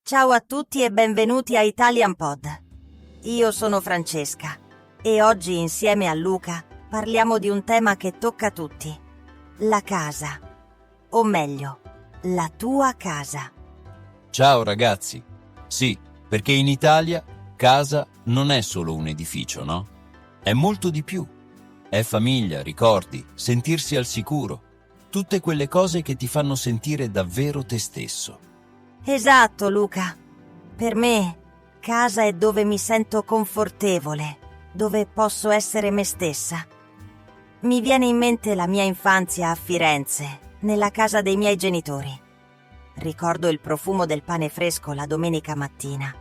Ciao a tutti e benvenuti a Italian Pod. Io sono Francesca e oggi insieme a Luca parliamo di un tema che tocca tutti: la casa. O meglio, la tua casa. Ciao ragazzi. Sì, perché in Italia casa non è solo un edificio, no? È molto di più. È famiglia, ricordi, sentirsi al sicuro. Tutte quelle cose che ti fanno sentire davvero te stesso. Esatto, Luca. Per me, casa è dove mi sento confortevole, dove posso essere me stessa. Mi viene in mente la mia infanzia a Firenze, nella casa dei miei genitori. Ricordo il profumo del pane fresco la domenica mattina,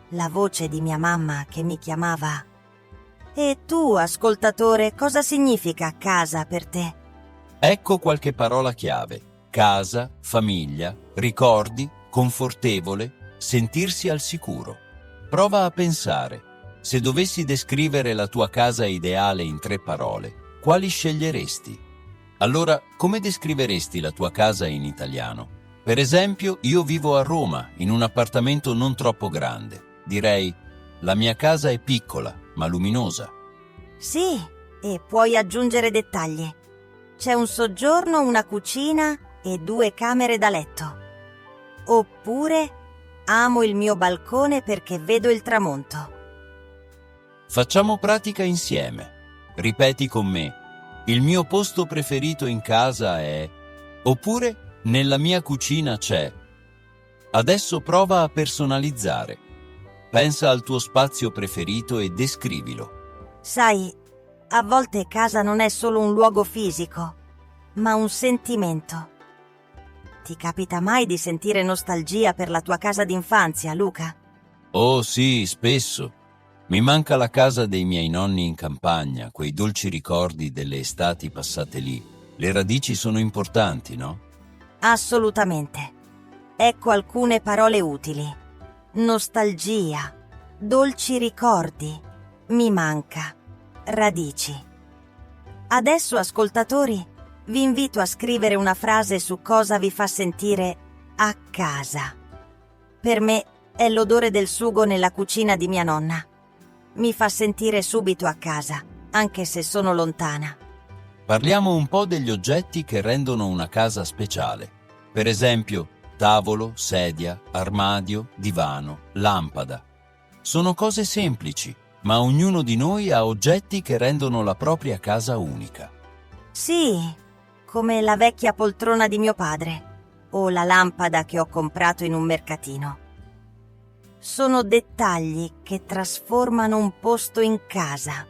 la voce di mia mamma che mi chiamava. E tu, ascoltatore, cosa significa casa per te? Ecco qualche parola chiave. Casa, famiglia, ricordi, confortevole, sentirsi al sicuro. Prova a pensare. Se dovessi descrivere la tua casa ideale in 3 parole, quali sceglieresti? Allora, come descriveresti la tua casa in italiano? Per esempio, io vivo a Roma, in un appartamento non troppo grande. Direi, la mia casa è piccola, ma luminosa. Sì, e puoi aggiungere dettagli. C'è un soggiorno, una cucina e 2 camere da letto. Oppure, amo il mio balcone perché vedo il tramonto. Facciamo pratica insieme. Ripeti con me. Il mio posto preferito in casa è... Oppure, nella mia cucina c'è... Adesso prova a personalizzare. Pensa al tuo spazio preferito e descrivilo. Sai, a volte casa non è solo un luogo fisico, ma un sentimento. Ti capita mai di sentire nostalgia per la tua casa d'infanzia, Luca? Oh sì, spesso. Mi manca la casa dei miei nonni in campagna, quei dolci ricordi delle estati passate lì. Le radici sono importanti, no? Assolutamente. Ecco alcune parole utili. Nostalgia, dolci ricordi, mi manca, radici. Adesso, ascoltatori, vi invito a scrivere una frase su cosa vi fa sentire a casa. Per me è l'odore del sugo nella cucina di mia nonna. Mi fa sentire subito a casa, anche se sono lontana. Parliamo un po' degli oggetti che rendono una casa speciale. Per esempio, tavolo, sedia, armadio, divano, lampada. Sono cose semplici, ma ognuno di noi ha oggetti che rendono la propria casa unica. Sì, come la vecchia poltrona di mio padre o la lampada che ho comprato in un mercatino. Sono dettagli che trasformano un posto in casa.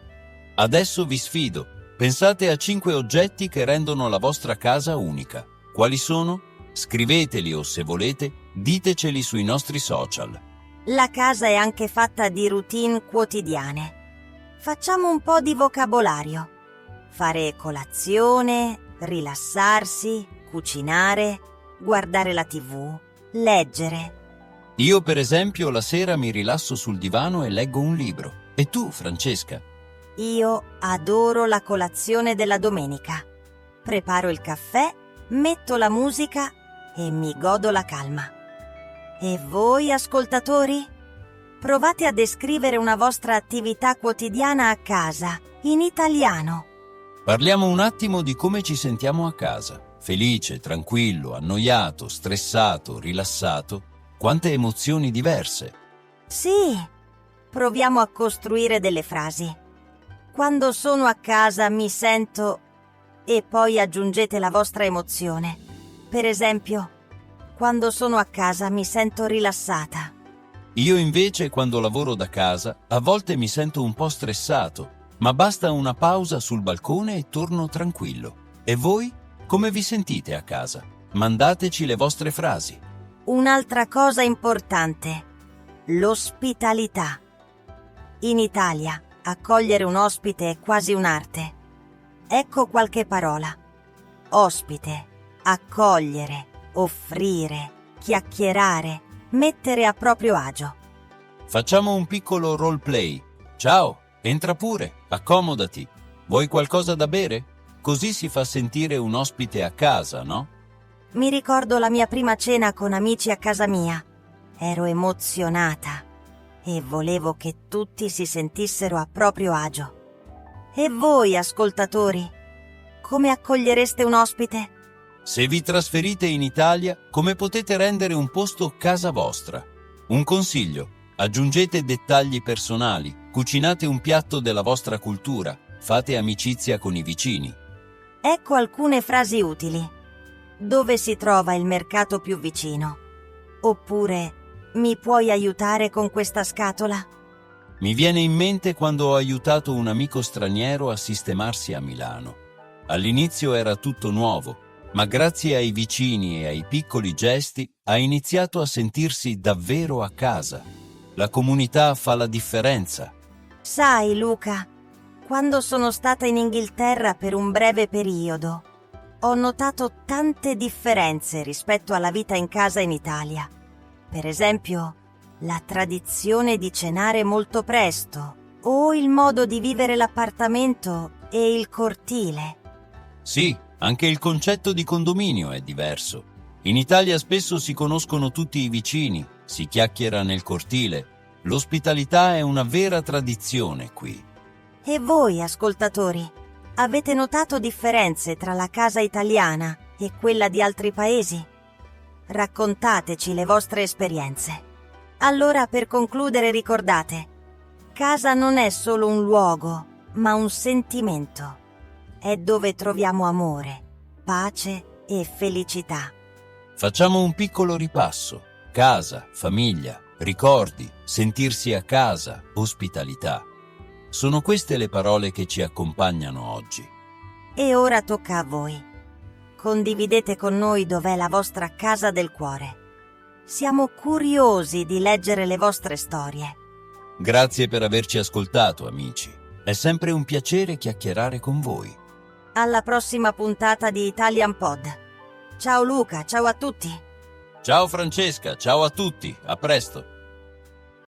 Adesso vi sfido. Pensate a 5 oggetti che rendono la vostra casa unica. Quali sono? Scriveteli o, se volete, diteceli sui nostri social. La casa è anche fatta di routine quotidiane. Facciamo un po' di vocabolario. Fare colazione, rilassarsi, cucinare, guardare la TV, leggere. Io, per esempio, la sera mi rilasso sul divano e leggo un libro. E tu, Francesca? Io adoro la colazione della domenica. Preparo il caffè, metto la musica e mi godo la calma. E voi, ascoltatori? Provate a descrivere una vostra attività quotidiana a casa, in italiano. Parliamo un attimo di come ci sentiamo a casa. Felice, tranquillo, annoiato, stressato, rilassato. Quante emozioni diverse. Sì, proviamo a costruire delle frasi. Quando sono a casa mi sento... E poi aggiungete la vostra emozione. Per esempio, quando sono a casa mi sento rilassata. Io invece, quando lavoro da casa, a volte mi sento un po' stressato, ma basta una pausa sul balcone e torno tranquillo. E voi? Come vi sentite a casa? Mandateci le vostre frasi. Un'altra cosa importante: l'ospitalità. In Italia, accogliere un ospite è quasi un'arte. Ecco qualche parola. Ospite, accogliere, offrire, chiacchierare, mettere a proprio agio. Facciamo un piccolo roleplay. Ciao, entra pure, accomodati. Vuoi qualcosa da bere? Così si fa sentire un ospite a casa, no? Mi ricordo la mia prima cena con amici a casa mia. Ero emozionata e volevo che tutti si sentissero a proprio agio. E voi, ascoltatori, come accogliereste un ospite? Se vi trasferite in Italia, come potete rendere un posto casa vostra? Un consiglio: aggiungete dettagli personali, cucinate un piatto della vostra cultura, fate amicizia con i vicini. Ecco alcune frasi utili. Dove si trova il mercato più vicino? Oppure, mi puoi aiutare con questa scatola? Mi viene in mente quando ho aiutato un amico straniero a sistemarsi a Milano. All'inizio era tutto nuovo, ma grazie ai vicini e ai piccoli gesti ha iniziato a sentirsi davvero a casa. La comunità fa la differenza. Sai, Luca, quando sono stata in Inghilterra per un breve periodo, ho notato tante differenze rispetto alla vita in casa in Italia. Per esempio, la tradizione di cenare molto presto o il modo di vivere l'appartamento e il cortile. Sì, anche il concetto di condominio è diverso. In Italia spesso si conoscono tutti i vicini, si chiacchiera nel cortile. L'ospitalità è una vera tradizione qui. E voi, ascoltatori, avete notato differenze tra la casa italiana e quella di altri paesi? Raccontateci le vostre esperienze. Allora, per concludere, ricordate: casa non è solo un luogo, ma un sentimento. È dove troviamo amore, pace e felicità. Facciamo un piccolo ripasso. Casa, famiglia, ricordi, sentirsi a casa, ospitalità. Sono queste le parole che ci accompagnano oggi. E ora tocca a voi. Condividete con noi dov'è la vostra casa del cuore. Siamo curiosi di leggere le vostre storie. Grazie per averci ascoltato, amici. È sempre un piacere chiacchierare con voi. Alla prossima puntata di Italian Pod. Ciao Luca, ciao a tutti. Ciao Francesca, ciao a tutti, a presto.